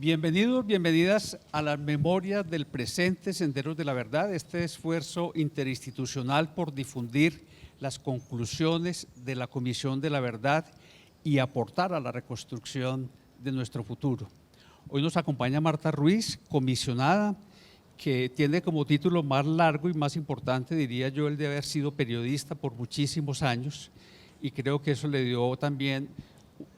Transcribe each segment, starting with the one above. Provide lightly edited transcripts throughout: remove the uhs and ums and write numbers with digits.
Bienvenidos, bienvenidas a las memorias del presente Senderos de la Verdad, este esfuerzo interinstitucional por difundir las conclusiones de la Comisión de la Verdad y aportar a la reconstrucción de nuestro futuro. Hoy nos acompaña Marta Ruiz, comisionada, que tiene como título más largo y más importante, diría yo, el de haber sido periodista por muchísimos años, y creo que eso le dio también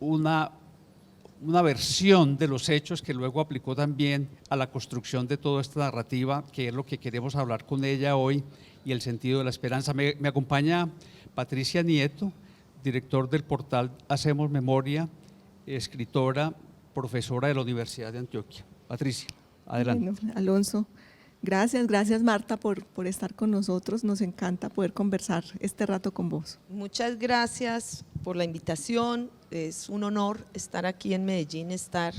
una versión de los hechos que luego aplicó también a la construcción de toda esta narrativa, que es lo que queremos hablar con ella hoy, y el sentido de la esperanza. Me acompaña Patricia Nieto, director del portal Hacemos Memoria, escritora, profesora de la Universidad de Antioquia. Patricia, adelante. Bueno, Alonso, gracias Marta por estar con nosotros, nos encanta poder conversar este rato con vos. Muchas gracias por la invitación, es un honor estar aquí en Medellín, estar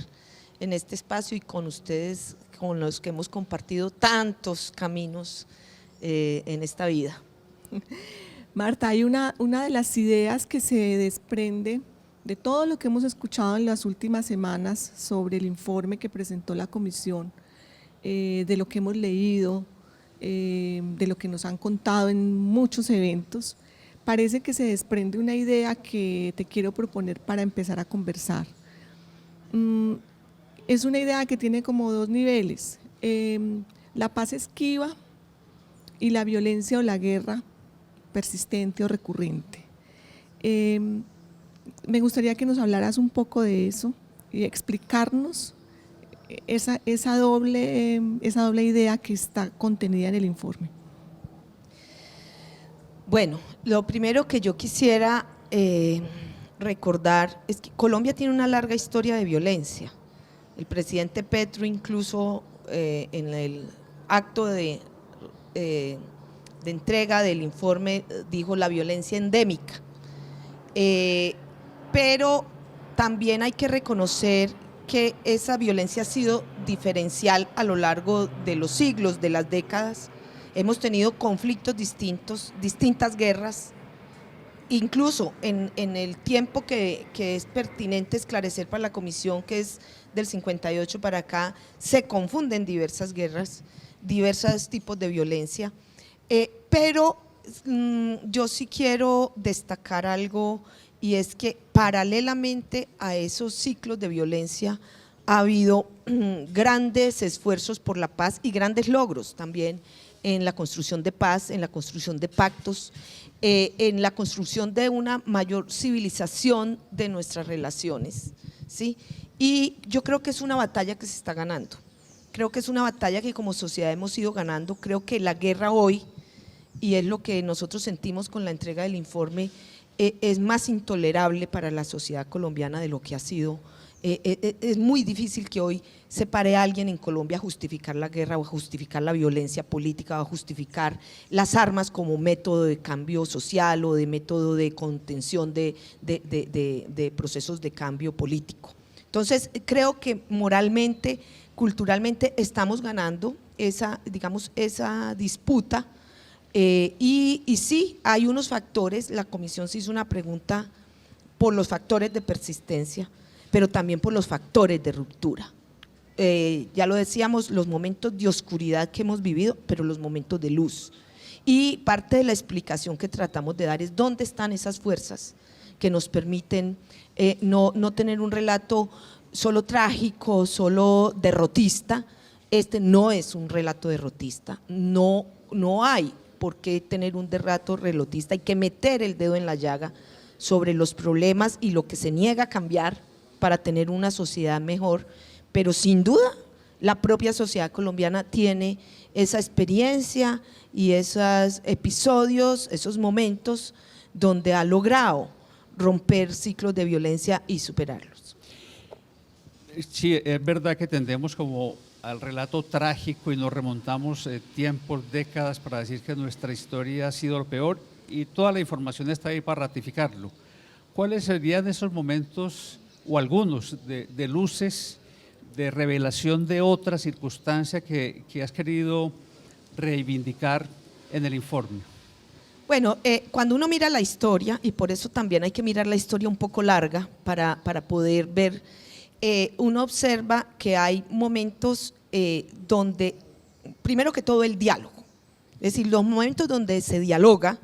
en este espacio y con ustedes, con los que hemos compartido tantos caminos en esta vida. Marta, hay una de las ideas que se desprende de todo lo que hemos escuchado en las últimas semanas sobre el informe que presentó la comisión, de lo que hemos leído, de lo que nos han contado en muchos eventos. Parece que se desprende una idea que te quiero proponer para empezar a conversar. Es una idea que tiene como dos niveles, la paz esquiva y la violencia o la guerra persistente o recurrente. Me gustaría que nos hablaras un poco de eso y explicarnos esa doble idea que está contenida en el informe. Bueno, lo primero que yo quisiera recordar es que Colombia tiene una larga historia de violencia. El presidente Petro incluso en el acto de entrega del informe dijo la violencia endémica. Pero también hay que reconocer que esa violencia ha sido diferencial a lo largo de los siglos, de las décadas. Hemos tenido conflictos distintos, distintas guerras, incluso en el tiempo que es pertinente esclarecer para la comisión, que es del 58 para acá, se confunden diversas guerras, diversos tipos de violencia, pero yo sí quiero destacar algo, y es que paralelamente a esos ciclos de violencia ha habido grandes esfuerzos por la paz y grandes logros también en la construcción de paz, en la construcción de pactos, en la construcción de una mayor civilización de nuestras relaciones, ¿sí? Y yo creo que es una batalla que se está ganando, creo que es una batalla que como sociedad hemos ido ganando. Creo que la guerra hoy, y es lo que nosotros sentimos con la entrega del informe, es más intolerable para la sociedad colombiana de lo que ha sido. Es muy difícil que hoy se pare a alguien en Colombia a justificar la guerra o a justificar la violencia política o a justificar las armas como método de cambio social o de método de contención de procesos de cambio político. Entonces creo que moralmente, culturalmente estamos ganando esa disputa. Y sí, hay unos factores, la comisión se hizo una pregunta por los factores de persistencia, pero también por los factores de ruptura. Ya lo decíamos, los momentos de oscuridad que hemos vivido, pero los momentos de luz. Y parte de la explicación que tratamos de dar es dónde están esas fuerzas que nos permiten no tener un relato solo trágico, solo derrotista. Este no es un relato derrotista, no hay por qué tener un relato derrotista. Hay que meter el dedo en la llaga sobre los problemas y lo que se niega a cambiar para tener una sociedad mejor, pero sin duda la propia sociedad colombiana tiene esa experiencia y esos episodios, esos momentos donde ha logrado romper ciclos de violencia y superarlos. Sí, es verdad que tendemos como al relato trágico y nos remontamos tiempos, décadas para decir que nuestra historia ha sido lo peor, y toda la información está ahí para ratificarlo. ¿Cuáles serían esos momentos o algunos de luces, de revelación de otra circunstancia que has querido reivindicar en el informe? Bueno, cuando uno mira la historia, y por eso también hay que mirar la historia un poco larga para poder ver, uno observa que hay momentos donde, primero que todo, el diálogo, es decir, los momentos donde se dialoga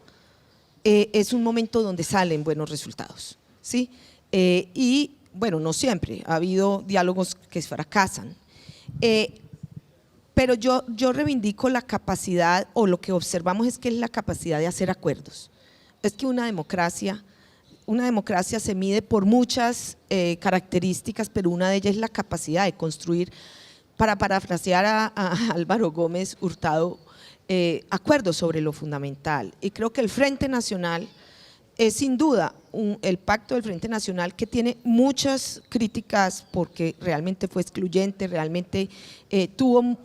es un momento donde salen buenos resultados, ¿sí? Y bueno, no siempre, ha habido diálogos que fracasan, pero yo reivindico la capacidad, o lo que observamos es que es la capacidad de hacer acuerdos. Es que una democracia se mide por muchas características, pero una de ellas es la capacidad de construir, para parafrasear a Álvaro Gómez Hurtado, acuerdos sobre lo fundamental. Y creo que el Frente Nacional es sin duda el pacto del Frente Nacional, que tiene muchas críticas porque realmente fue excluyente, realmente tuvo,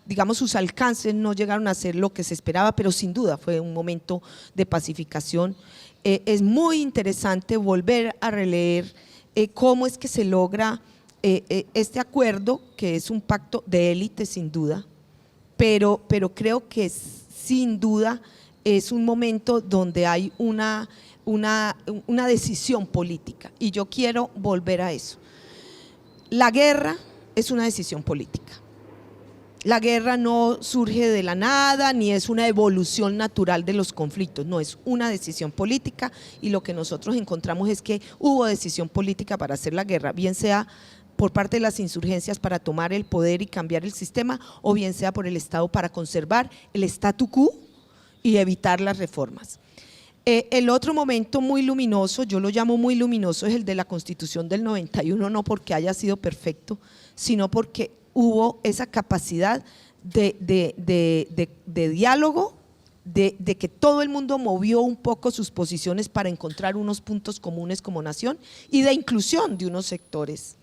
digamos, sus alcances no llegaron a ser lo que se esperaba, pero sin duda fue un momento de pacificación. Es muy interesante volver a releer cómo es que se logra este acuerdo, que es un pacto de élite sin duda, pero creo que sin duda es un momento donde hay una decisión política, y yo quiero volver a eso. La guerra es una decisión política. La guerra no surge de la nada, ni es una evolución natural de los conflictos, no, es una decisión política, y lo que nosotros encontramos es que hubo decisión política para hacer la guerra, bien sea por parte de las insurgencias para tomar el poder y cambiar el sistema, o bien sea por el Estado para conservar el statu quo y evitar las reformas. El otro momento muy luminoso, yo lo llamo muy luminoso, es el de la Constitución del 91, no porque haya sido perfecto, sino porque hubo esa capacidad de diálogo, de que todo el mundo movió un poco sus posiciones para encontrar unos puntos comunes como nación, y de inclusión de unos sectores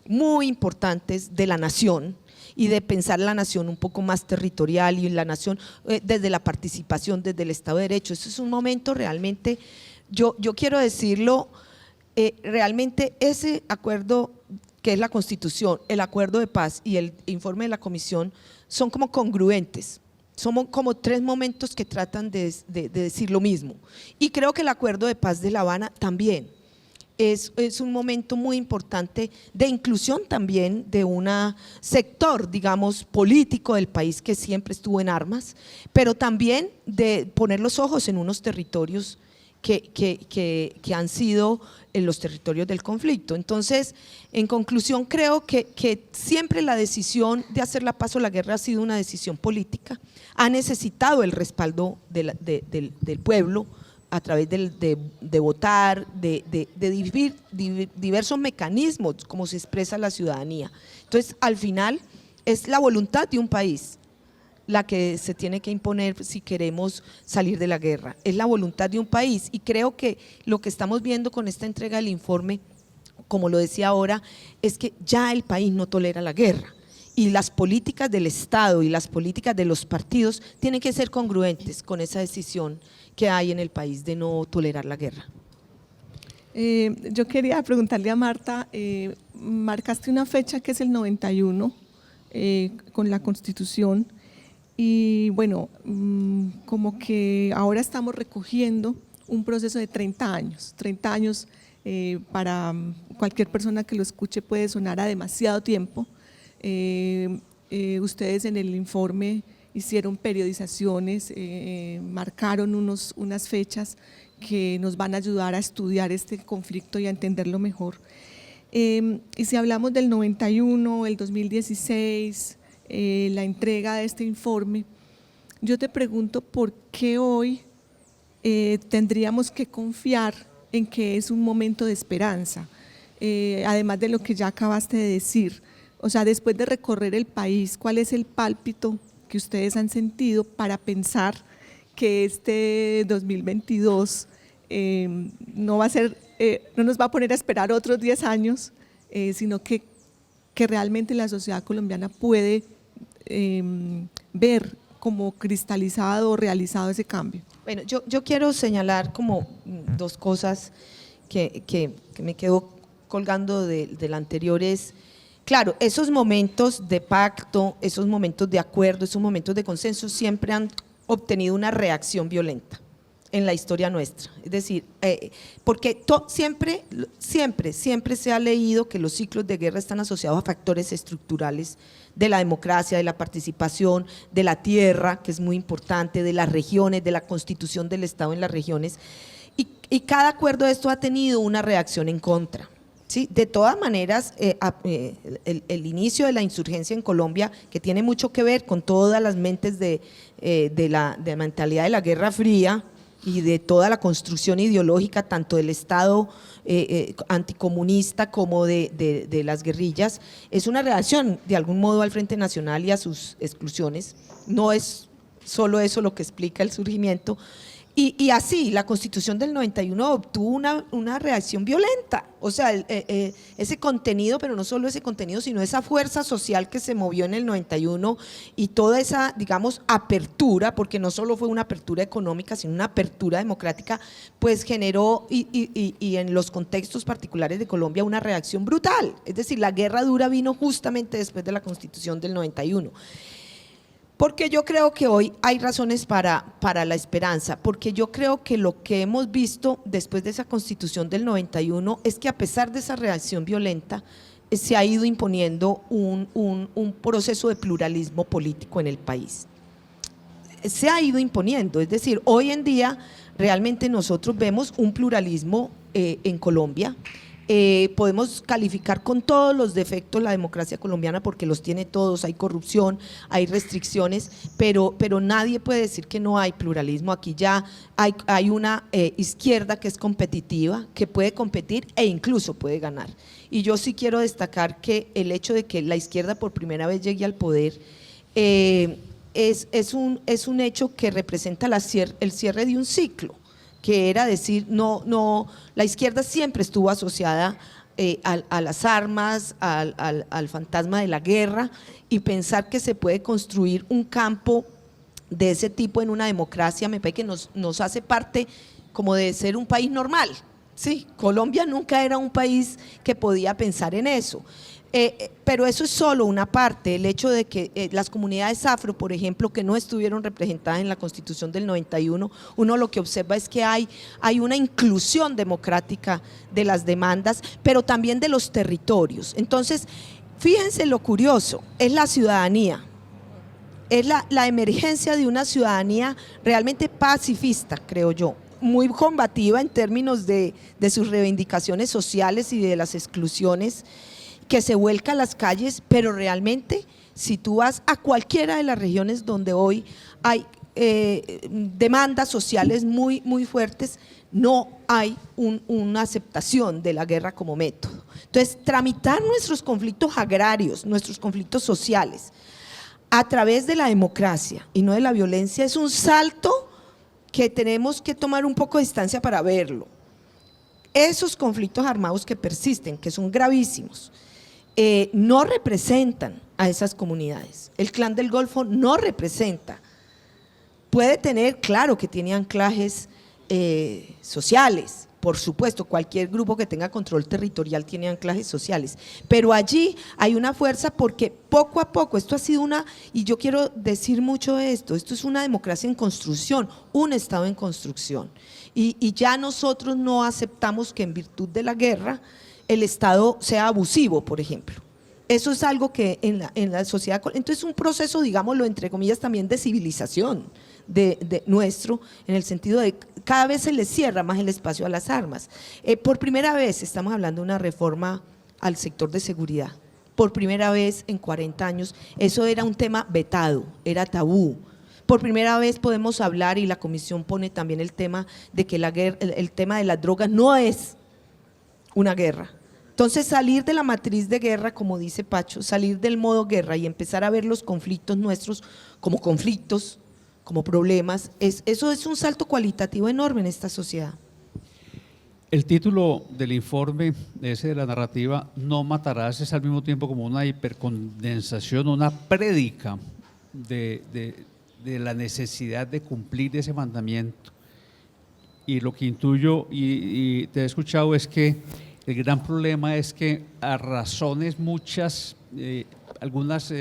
muy importantes de la nación, y de pensar la nación un poco más territorial, y la nación desde la participación, desde el Estado de Derecho. Eso es un momento realmente, yo quiero decirlo, realmente ese acuerdo que es la Constitución, el acuerdo de paz y el informe de la Comisión son como congruentes, son como tres momentos que tratan de decir lo mismo, y creo que el acuerdo de paz de La Habana también es un momento muy importante de inclusión también de un sector, digamos, político del país que siempre estuvo en armas, pero también de poner los ojos en unos territorios que han sido en los territorios del conflicto. Entonces, en conclusión, creo que siempre la decisión de hacer la paz o la guerra ha sido una decisión política, ha necesitado el respaldo del pueblo a través de votar, de vivir diversos mecanismos como se expresa la ciudadanía. Entonces, al final, es la voluntad de un país la que se tiene que imponer si queremos salir de la guerra, es la voluntad de un país, y creo que lo que estamos viendo con esta entrega del informe, como lo decía ahora, es que ya el país no tolera la guerra, y las políticas del Estado y las políticas de los partidos tienen que ser congruentes con esa decisión que hay en el país de no tolerar la guerra. Yo quería preguntarle a Marta, marcaste una fecha que es el 91 con la Constitución, y bueno, como que ahora estamos recogiendo un proceso de 30 años, para cualquier persona que lo escuche puede sonar a demasiado tiempo. Ustedes en el informe hicieron periodizaciones, marcaron unas fechas que nos van a ayudar a estudiar este conflicto y a entenderlo mejor. Y si hablamos del 91, el 2016, la entrega de este informe, yo te pregunto por qué hoy tendríamos que confiar en que es un momento de esperanza, además de lo que ya acabaste de decir. O sea, después de recorrer el país, ¿cuál es el pálpito que ustedes han sentido para pensar que este 2022 no va a ser, no nos va a poner a esperar otros 10 años, sino que realmente la sociedad colombiana puede ver como cristalizado o realizado ese cambio? Bueno, yo quiero señalar como dos cosas que me quedo colgando del anterior. Es, claro, esos momentos de pacto, esos momentos de acuerdo, esos momentos de consenso siempre han obtenido una reacción violenta, en la historia nuestra. Es decir, porque siempre se ha leído que los ciclos de guerra están asociados a factores estructurales de la democracia, de la participación, de la tierra, que es muy importante, de las regiones, de la constitución del Estado en las regiones, y cada acuerdo de esto ha tenido una reacción en contra. ¿Sí? De todas maneras, el inicio de la insurgencia en Colombia, que tiene mucho que ver con todas las mentes de la mentalidad de la Guerra Fría y de toda la construcción ideológica, tanto del Estado anticomunista como de las guerrillas, es una reacción de algún modo al Frente Nacional y a sus exclusiones. No es solo eso lo que explica el surgimiento. Y así, la Constitución del 91 obtuvo una reacción violenta, o sea, ese contenido, pero no solo ese contenido, sino esa fuerza social que se movió en el 91 y toda esa, digamos, apertura, porque no solo fue una apertura económica, sino una apertura democrática, pues generó, y en los contextos particulares de Colombia, una reacción brutal. Es decir, la guerra dura vino justamente después de la Constitución del 91. Porque yo creo que hoy hay razones para la esperanza, porque yo creo que lo que hemos visto después de esa Constitución del 91 es que a pesar de esa reacción violenta, se ha ido imponiendo un proceso de pluralismo político en el país. Se ha ido imponiendo, es decir, hoy en día realmente nosotros vemos un pluralismo en Colombia. Podemos calificar con todos los defectos la democracia colombiana porque los tiene todos, hay corrupción, hay restricciones, pero nadie puede decir que no hay pluralismo. Aquí ya hay una izquierda que es competitiva, que puede competir e incluso puede ganar. Y yo sí quiero destacar que el hecho de que la izquierda por primera vez llegue al poder es un hecho que representa el cierre de un ciclo, que era decir, la izquierda siempre estuvo asociada a las armas, al fantasma de la guerra, y pensar que se puede construir un campo de ese tipo en una democracia, me parece que nos hace parte como de ser un país normal. Sí, Colombia nunca era un país que podía pensar en eso. Pero eso es solo una parte, el hecho de que las comunidades afro, por ejemplo, que no estuvieron representadas en la Constitución del 91, uno lo que observa es que hay una inclusión democrática de las demandas, pero también de los territorios. Entonces, fíjense lo curioso, es la ciudadanía, es la emergencia de una ciudadanía realmente pacifista, creo yo, muy combativa en términos de sus reivindicaciones sociales y de las exclusiones, que se vuelca a las calles, pero realmente si tú vas a cualquiera de las regiones donde hoy hay demandas sociales muy, muy fuertes, no hay una aceptación de la guerra como método. Entonces, tramitar nuestros conflictos agrarios, nuestros conflictos sociales, a través de la democracia y no de la violencia, es un salto que tenemos que tomar un poco de distancia para verlo. Esos conflictos armados que persisten, que son gravísimos, no representan a esas comunidades. El Clan del Golfo no representa. Puede tener, claro que tiene anclajes sociales, por supuesto, cualquier grupo que tenga control territorial tiene anclajes sociales, pero allí hay una fuerza porque poco a poco, esto ha sido y yo quiero decir mucho de esto es una democracia en construcción, un Estado en construcción, y ya nosotros no aceptamos que en virtud de la guerra el Estado sea abusivo, por ejemplo. Eso es algo que en la sociedad, entonces un proceso, digámoslo, entre comillas, también de civilización de nuestro, en el sentido de cada vez se le cierra más el espacio a las armas. Por primera vez estamos hablando de una reforma al sector de seguridad, por primera vez en 40 años, eso era un tema vetado, era tabú. Por primera vez podemos hablar, y la comisión pone también el tema de que el tema de las drogas no es una guerra. Entonces, salir de la matriz de guerra, como dice Pacho, salir del modo guerra y empezar a ver los conflictos nuestros como conflictos, como problemas, eso es un salto cualitativo enorme en esta sociedad. El título del informe, ese de la narrativa, No matarás, es al mismo tiempo como una hipercondensación, una prédica de la necesidad de cumplir ese mandamiento. Y lo que intuyo y te he escuchado es que el gran problema es que a razones muchas, algunas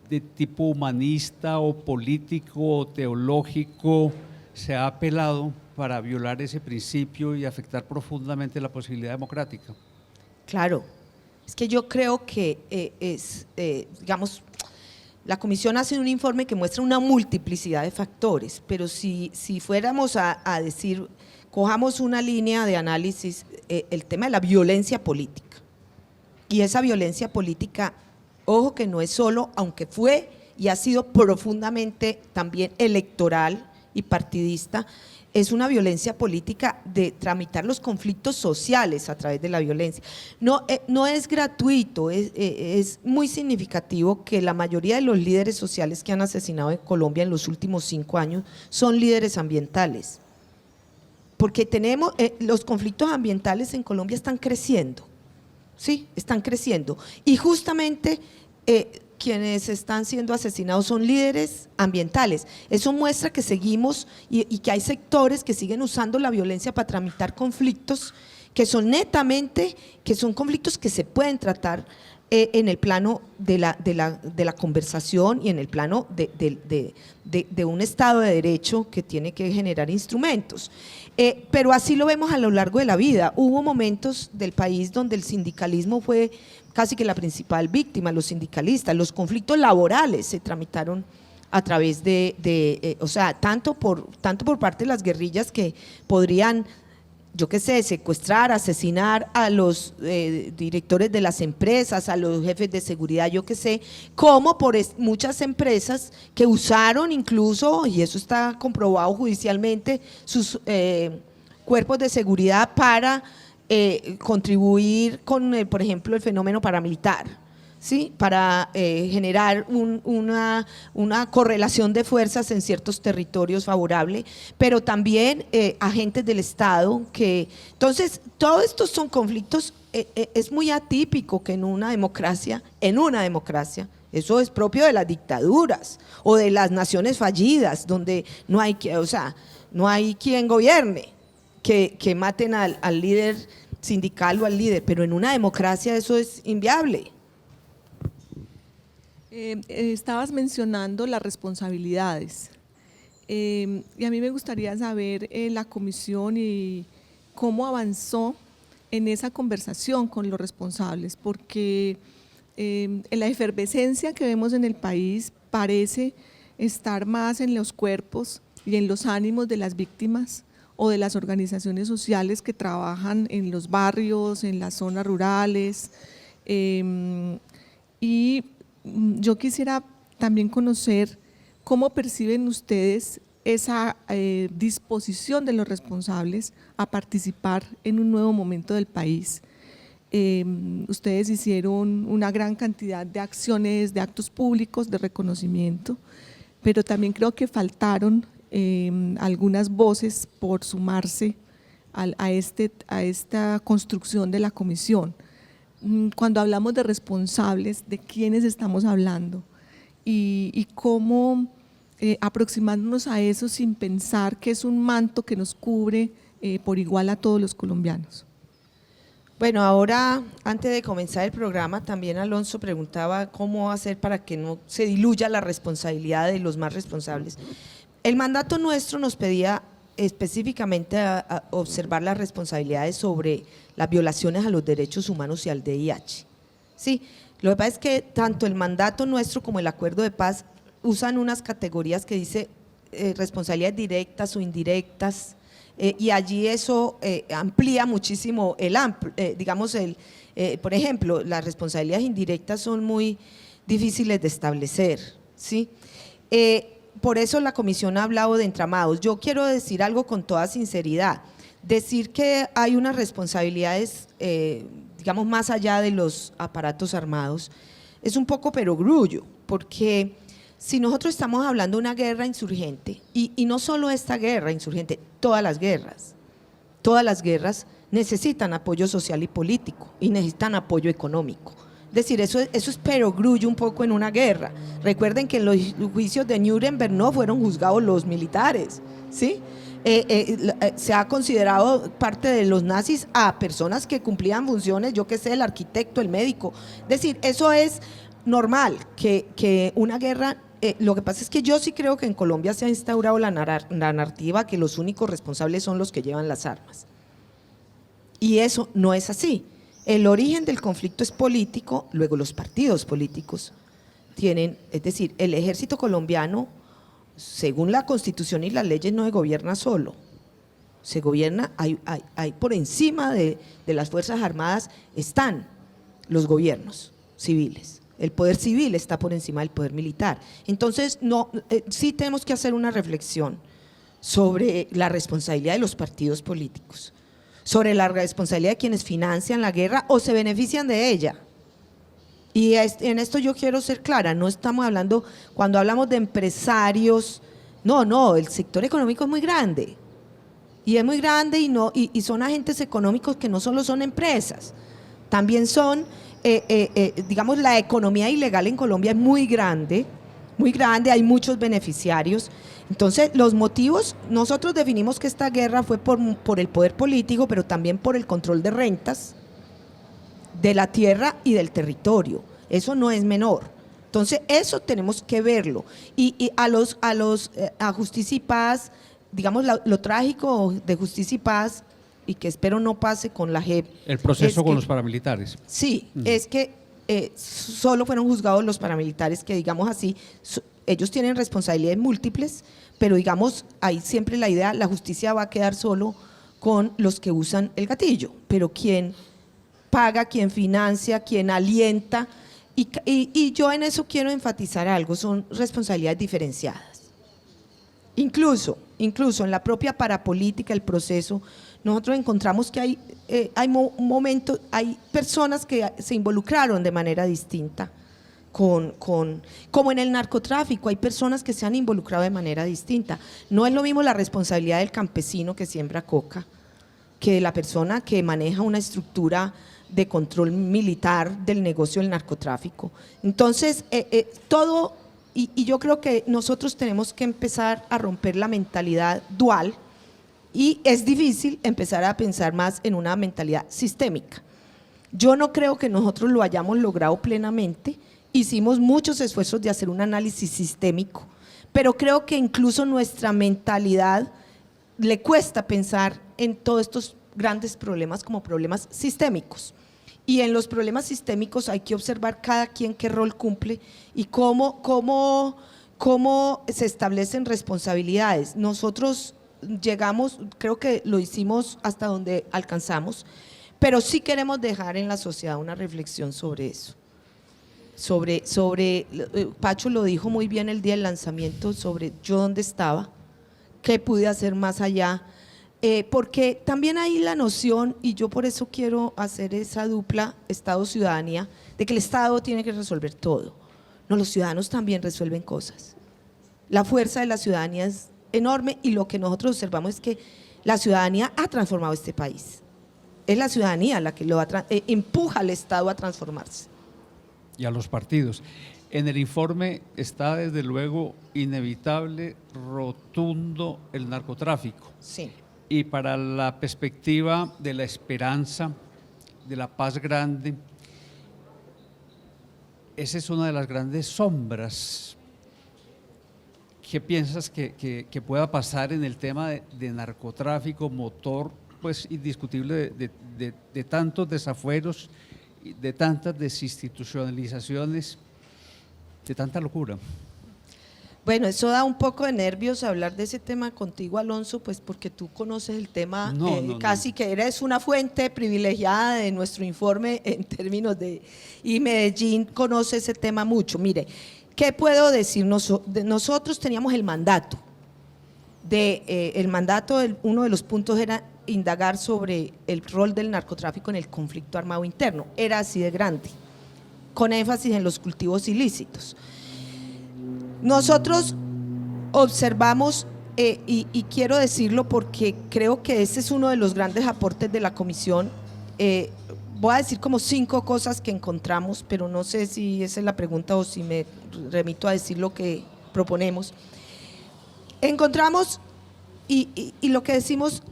de tipo humanista o político o teológico, se ha apelado para violar ese principio y afectar profundamente la posibilidad democrática? Claro, es que yo creo que digamos, la comisión hace un informe que muestra una multiplicidad de factores, pero si fuéramos a decir, cojamos una línea de análisis, el tema de la violencia política. Y esa violencia política, ojo que no es solo, aunque fue y ha sido profundamente también electoral y partidista, es una violencia política de tramitar los conflictos sociales a través de la violencia. No es gratuito, es muy significativo que la mayoría de los líderes sociales que han asesinado en Colombia en los últimos 5 años son líderes ambientales. Porque tenemos, los conflictos ambientales en Colombia están creciendo, ¿sí? Están creciendo. Y justamente quienes están siendo asesinados son líderes ambientales. Eso muestra que seguimos y que hay sectores que siguen usando la violencia para tramitar conflictos que son netamente, que son conflictos que se pueden tratar en el plano de la conversación y en el plano de un Estado de Derecho que tiene que generar instrumentos. Pero así lo vemos a lo largo de la vida. Hubo momentos del país donde el sindicalismo fue casi que la principal víctima, los sindicalistas, los conflictos laborales se tramitaron a través o sea, tanto por parte de las guerrillas que podrían, yo qué sé, secuestrar, asesinar a los directores de las empresas, a los jefes de seguridad, yo qué sé, como por muchas empresas que usaron incluso, y eso está comprobado judicialmente, sus cuerpos de seguridad para contribuir con, por ejemplo, el fenómeno paramilitar, ¿sí? Para generar una correlación de fuerzas en ciertos territorios favorable, pero también agentes del Estado que… Entonces, todos estos son conflictos, es muy atípico que en una democracia, eso es propio de las dictaduras o de las naciones fallidas, donde no hay quien gobierne, que maten al líder sindical o al líder, pero en una democracia eso es inviable. Estabas mencionando las responsabilidades y a mí me gustaría saber la comisión y cómo avanzó en esa conversación con los responsables, porque en la efervescencia que vemos en el país parece estar más en los cuerpos y en los ánimos de las víctimas o de las organizaciones sociales que trabajan en los barrios, en las zonas rurales, y yo quisiera también conocer cómo perciben ustedes esa disposición de los responsables a participar en un nuevo momento del país. Ustedes hicieron una gran cantidad de acciones, de actos públicos, de reconocimiento, pero también creo que faltaron algunas voces por sumarse a esta construcción de la comisión. Cuando hablamos de responsables, ¿de quiénes estamos hablando? Y cómo aproximarnos a eso sin pensar que es un manto que nos cubre por igual a todos los colombianos. Bueno, ahora, antes de comenzar el programa, también Alonso preguntaba cómo hacer para que no se diluya la responsabilidad de los más responsables. El mandato nuestro nos pedía específicamente a observar las responsabilidades sobre las violaciones a los derechos humanos y al VIH. Sí, lo que pasa es que tanto el mandato nuestro como el acuerdo de paz usan unas categorías que dice responsabilidades directas o indirectas, y allí eso amplía muchísimo por ejemplo, las responsabilidades indirectas son muy difíciles de establecer, ¿sí? Por eso la comisión ha hablado de entramados. Yo quiero decir algo con toda sinceridad, decir que hay unas responsabilidades, digamos, más allá de los aparatos armados, es un poco perogrullo, porque si nosotros estamos hablando de una guerra insurgente, y no solo esta guerra insurgente, todas las guerras necesitan apoyo social y político y necesitan apoyo económico. Es decir, eso es perogrullo un poco en una guerra. Recuerden que en los juicios de Nuremberg no fueron juzgados los militares, ¿sí? Se ha considerado parte de los nazis a personas que cumplían funciones, yo qué sé, el arquitecto, el médico. Es decir, eso es normal, que una guerra lo que pasa es que yo sí creo que en Colombia se ha instaurado la narrativa que los únicos responsables son los que llevan las armas. Y eso no es así. El origen del conflicto es político, luego los partidos políticos tienen, es decir, el ejército colombiano, según la Constitución y las leyes, no se gobierna solo. Se gobierna, hay por encima de las Fuerzas Armadas están los gobiernos civiles. El poder civil está por encima del poder militar. Entonces, sí tenemos que hacer una reflexión sobre la responsabilidad de los partidos políticos, sobre la responsabilidad de quienes financian la guerra o se benefician de ella. Y en esto yo quiero ser clara, no estamos hablando, cuando hablamos de empresarios, no, el sector económico es muy grande. Y es muy grande y son agentes económicos que no solo son empresas, también son, digamos, la economía ilegal en Colombia es muy grande, hay muchos beneficiarios. Entonces, los motivos, nosotros definimos que esta guerra fue por el poder político, pero también por el control de rentas, de la tierra y del territorio. Eso no es menor. Entonces, eso tenemos que verlo. Y a Justicia y Paz, digamos, lo trágico de Justicia y Paz, y que espero no pase con la JEP. El proceso con los paramilitares. Sí, es que solo fueron juzgados los paramilitares que, digamos así, ellos tienen responsabilidades múltiples, pero digamos, hay siempre la idea, la justicia va a quedar solo con los que usan el gatillo, pero quien paga, quien financia, quien alienta, y yo en eso quiero enfatizar algo, son responsabilidades diferenciadas. Incluso en la propia parapolítica, el proceso, nosotros encontramos que hay personas que se involucraron de manera distinta, como en el narcotráfico, hay personas que se han involucrado de manera distinta. No es lo mismo la responsabilidad del campesino que siembra coca, que de la persona que maneja una estructura de control militar del negocio del narcotráfico. Entonces, todo, y yo creo que nosotros tenemos que empezar a romper la mentalidad dual, y es difícil empezar a pensar más en una mentalidad sistémica. Yo no creo que nosotros lo hayamos logrado plenamente, hicimos muchos esfuerzos de hacer un análisis sistémico, pero creo que incluso nuestra mentalidad le cuesta pensar en todos estos grandes problemas como problemas sistémicos. Y en los problemas sistémicos hay que observar cada quien qué rol cumple y cómo se establecen responsabilidades. Nosotros llegamos, creo que lo hicimos hasta donde alcanzamos, pero sí queremos dejar en la sociedad una reflexión sobre eso. Pacho lo dijo muy bien el día del lanzamiento, sobre yo dónde estaba, qué pude hacer más allá, porque también hay la noción, y yo por eso quiero hacer esa dupla Estado-ciudadanía, de que el Estado tiene que resolver todo. No, los ciudadanos también resuelven cosas. La fuerza de la ciudadanía es enorme y lo que nosotros observamos es que la ciudadanía ha transformado este país. Es la ciudadanía la que empuja al Estado a transformarse. Y a los partidos. En el informe está desde luego inevitable, rotundo el narcotráfico. Sí. Y para la perspectiva de la esperanza, de la paz grande, esa es una de las grandes sombras. ¿Qué piensas que pueda pasar en el tema de narcotráfico, motor pues indiscutible de tantos desafueros, de tantas desinstitucionalizaciones, de tanta locura? Bueno, eso da un poco de nervios hablar de ese tema contigo, Alonso, pues porque tú conoces el tema, casi que eres una fuente privilegiada de nuestro informe en términos y Medellín conoce ese tema mucho. Mire, ¿qué puedo decir? Nosotros teníamos el mandato, uno de los puntos era indagar sobre el rol del narcotráfico en el conflicto armado interno, era así de grande, con énfasis en los cultivos ilícitos. Nosotros observamos, y quiero decirlo porque creo que ese es uno de los grandes aportes de la comisión, voy a decir como 5 cosas que encontramos, pero no sé si esa es la pregunta o si me remito a decir lo que proponemos. Encontramos, y lo que decimos,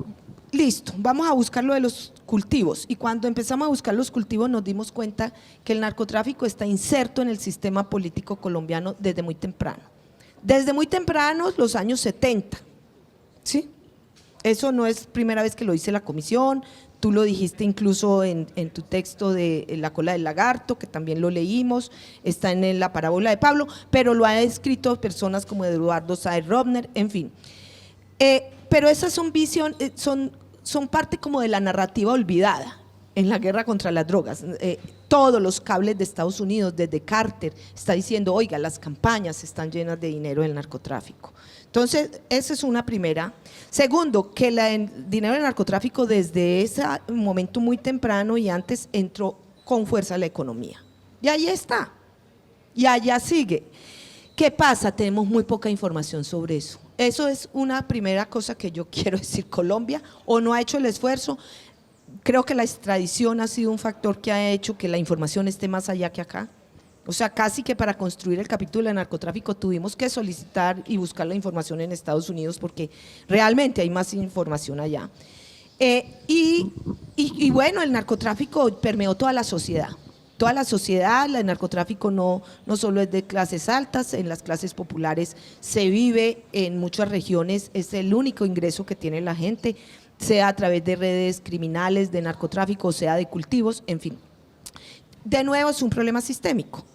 listo, vamos a buscar lo de los cultivos, y cuando empezamos a buscar los cultivos nos dimos cuenta que el narcotráfico está inserto en el sistema político colombiano desde muy temprano. Desde muy tempranos, los años 70, ¿sí? Eso no es primera vez que lo dice la comisión, tú lo dijiste incluso en tu texto de La cola del lagarto, que también lo leímos, está en la parábola de Pablo, pero lo han escrito personas como Eduardo Saez Robner, en fin. Pero esas son parte como de la narrativa olvidada en la guerra contra las drogas. Todos los cables de Estados Unidos, desde Carter, está diciendo, oiga, las campañas están llenas de dinero del narcotráfico. Entonces, esa es una primera. Segundo, que el dinero del narcotráfico desde ese momento muy temprano y antes entró con fuerza a la economía. Y ahí está, y allá sigue. ¿Qué pasa? Tenemos muy poca información sobre eso. Eso es una primera cosa que yo quiero decir. Colombia o no ha hecho el esfuerzo. Creo que la extradición ha sido un factor que ha hecho que la información esté más allá que acá. O sea, casi que para construir el capítulo de narcotráfico tuvimos que solicitar y buscar la información en Estados Unidos porque realmente hay más información allá. Y bueno, el narcotráfico permeó toda la sociedad. Toda la sociedad, el narcotráfico no solo es de clases altas, en las clases populares se vive, en muchas regiones es el único ingreso que tiene la gente, sea a través de redes criminales, de narcotráfico, sea de cultivos, en fin. De nuevo es un problema sistémico.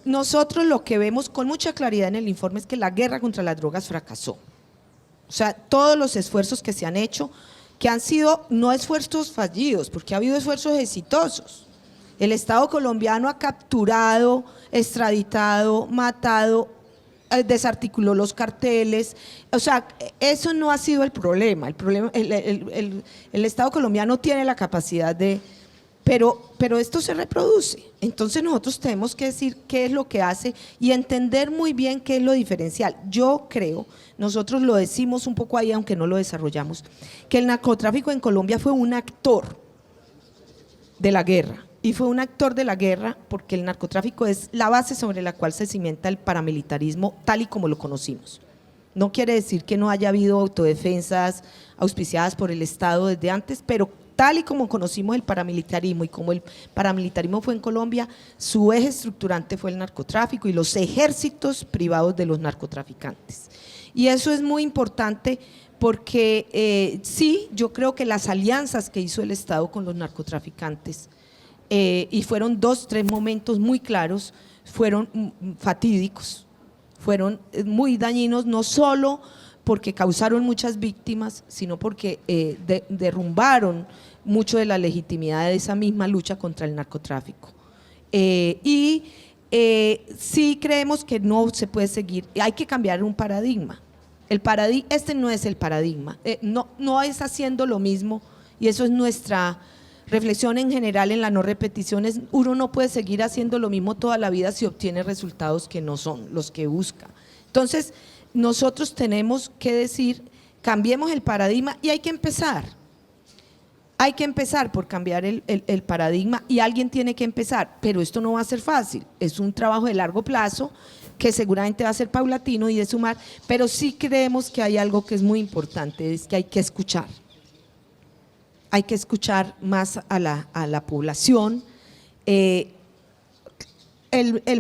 Nosotros lo que vemos con mucha claridad en el informe es que la guerra contra las drogas fracasó. O sea, todos los esfuerzos que se han hecho, que han sido no esfuerzos fallidos, porque ha habido esfuerzos exitosos. El Estado colombiano ha capturado, extraditado, matado, desarticuló los carteles, o sea, eso no ha sido el problema, el Estado colombiano tiene la capacidad de, pero esto se reproduce, entonces nosotros tenemos que decir qué es lo que hace y entender muy bien qué es lo diferencial. Yo creo, nosotros lo decimos un poco ahí, aunque no lo desarrollamos, que el narcotráfico en Colombia fue un actor de la guerra. Y fue un actor de la guerra porque el narcotráfico es la base sobre la cual se cimienta el paramilitarismo tal y como lo conocimos. No quiere decir que no haya habido autodefensas auspiciadas por el Estado desde antes, pero tal y como conocimos el paramilitarismo y como el paramilitarismo fue en Colombia, su eje estructurante fue el narcotráfico y los ejércitos privados de los narcotraficantes. Y eso es muy importante porque sí, yo creo que las alianzas que hizo el Estado con los narcotraficantes, y fueron 2, 3 momentos muy claros, fueron fatídicos, fueron muy dañinos, no solo porque causaron muchas víctimas, sino porque derrumbaron mucho de la legitimidad de esa misma lucha contra el narcotráfico. Sí creemos que no se puede seguir, hay que cambiar un paradigma. Este no es el paradigma, no es haciendo lo mismo, y eso es nuestra reflexión en general en la no repetición. Uno no puede seguir haciendo lo mismo toda la vida si obtiene resultados que no son los que busca. Entonces, nosotros tenemos que decir, cambiemos el paradigma y hay que empezar. Hay que empezar por cambiar el paradigma y alguien tiene que empezar, pero esto no va a ser fácil, es un trabajo de largo plazo que seguramente va a ser paulatino y de sumar, pero sí creemos que hay algo que es muy importante, es que hay que escuchar. Hay que escuchar más a la población. El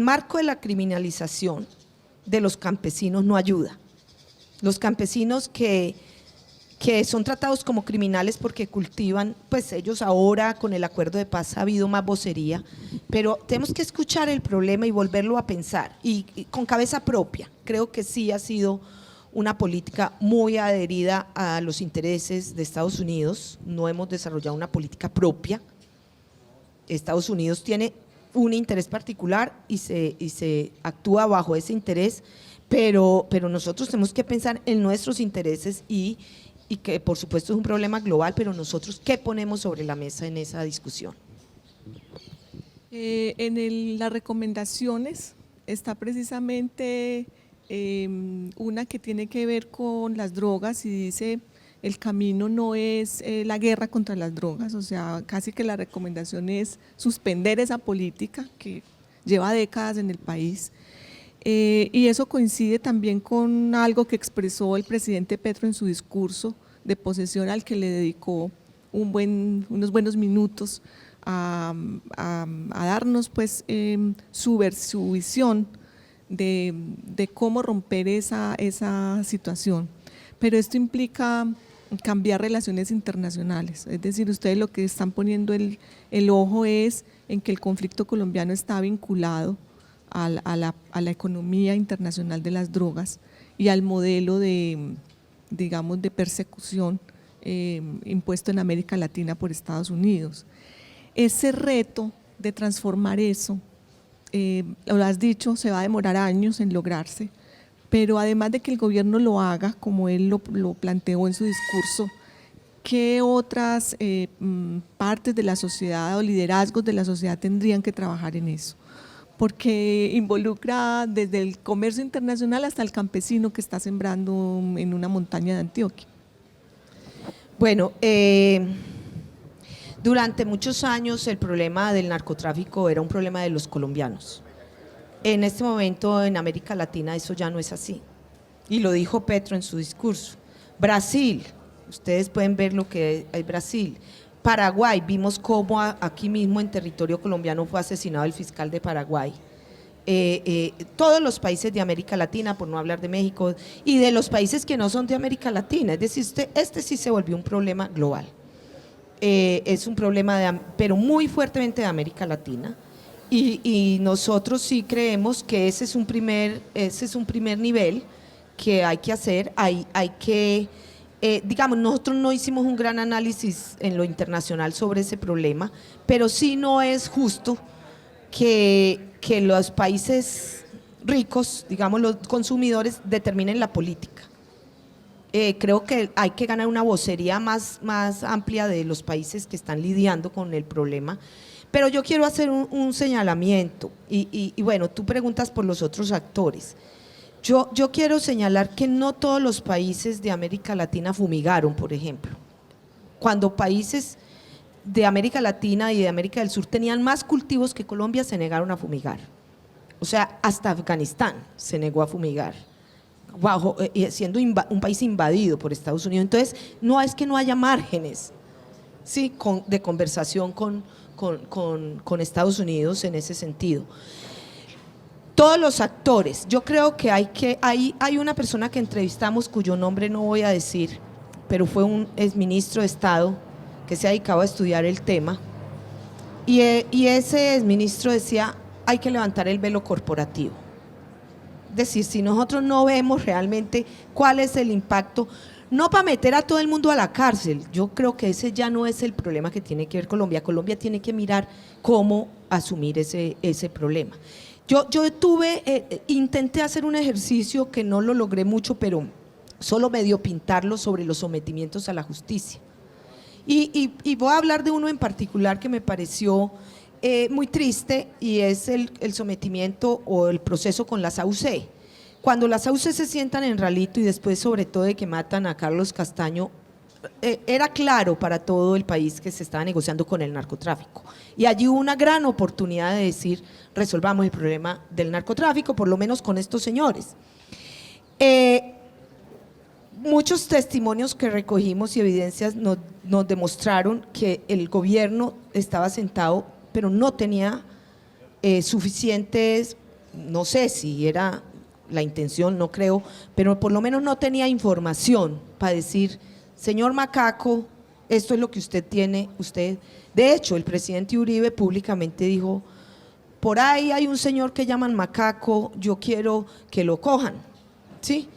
marco de la criminalización de los campesinos no ayuda. Los campesinos que son tratados como criminales porque cultivan, pues ellos ahora con el acuerdo de paz ha habido más vocería, pero tenemos que escuchar el problema y volverlo a pensar y con cabeza propia. Creo que sí ha sido una política muy adherida a los intereses de Estados Unidos, no hemos desarrollado una política propia. Estados Unidos tiene un interés particular y se actúa bajo ese interés, pero nosotros tenemos que pensar en nuestros intereses y que por supuesto es un problema global, pero nosotros ¿qué ponemos sobre la mesa en esa discusión? Las recomendaciones está precisamente una que tiene que ver con las drogas y dice el camino no es la guerra contra las drogas, o sea, casi que la recomendación es suspender esa política que lleva décadas en el país. Y eso coincide también con algo que expresó el presidente Petro en su discurso de posesión, al que le dedicó unos buenos minutos a darnos pues su visión de cómo romper esa situación. Pero esto implica cambiar relaciones internacionales, es decir, ustedes lo que están poniendo el ojo es en que el conflicto colombiano está vinculado a la economía internacional de las drogas y al modelo de, digamos, de persecución impuesto en América Latina por Estados Unidos. Ese reto de transformar eso, lo has dicho, se va a demorar años en lograrse, pero además de que el gobierno lo haga, como él lo planteó en su discurso, ¿qué otras partes de la sociedad o liderazgos de la sociedad tendrían que trabajar en eso? Porque involucra desde el comercio internacional hasta el campesino que está sembrando en una montaña de Antioquia. Bueno, durante muchos años el problema del narcotráfico era un problema de los colombianos. En este momento en América Latina eso ya no es así, y lo dijo Petro en su discurso. Brasil, ustedes pueden ver lo que es Brasil. Paraguay, vimos cómo aquí mismo en territorio colombiano fue asesinado el fiscal de Paraguay. Todos los países de América Latina, por no hablar de México, y de los países que no son de América Latina, es decir, este sí se volvió un problema global. Es un problema, pero muy fuertemente de América Latina, y nosotros sí creemos que ese es un primer nivel que hay que hacer, hay que… digamos, nosotros no hicimos un gran análisis en lo internacional sobre ese problema, pero sí no es justo que los países ricos, digamos los consumidores, determinen la política. Creo que hay que ganar una vocería más amplia de los países que están lidiando con el problema, pero yo quiero hacer un señalamiento y bueno, tú preguntas por los otros actores. Yo quiero señalar que no todos los países de América Latina fumigaron, por ejemplo. Cuando países de América Latina y de América del Sur tenían más cultivos que Colombia, se negaron a fumigar. O sea, hasta Afganistán se negó a fumigar, siendo un país invadido por Estados Unidos. Entonces, no es que no haya márgenes, ¿sí?, de conversación con Estados Unidos en ese sentido. Todos los actores, yo creo que hay una persona que entrevistamos cuyo nombre no voy a decir, pero fue un exministro de Estado que se ha dedicado a estudiar el tema, y ese exministro decía: hay que levantar el velo corporativo. Es decir, si nosotros no vemos realmente cuál es el impacto, no para meter a todo el mundo a la cárcel, yo creo que ese ya no es el problema que tiene que ver Colombia. Colombia tiene que mirar cómo asumir ese problema. Yo intenté hacer un ejercicio que no lo logré mucho, pero solo medio pintarlo sobre los sometimientos a la justicia. Y voy a hablar de uno en particular que me pareció muy triste, y es el sometimiento o el proceso con las AUC. Cuando las AUC se sientan en Ralito, y después sobre todo de que matan a Carlos Castaño, era claro para todo el país que se estaba negociando con el narcotráfico, y allí hubo una gran oportunidad de decir: resolvamos el problema del narcotráfico, por lo menos con estos señores. Muchos testimonios que recogimos y evidencias nos demostraron que el gobierno estaba sentado, pero no tenía suficientes, no sé si era la intención, no creo, pero por lo menos no tenía información para decir: señor Macaco, esto es lo que usted tiene, usted… De hecho, el presidente Uribe públicamente dijo: por ahí hay un señor que llaman Macaco, yo quiero que lo cojan, ¿sí?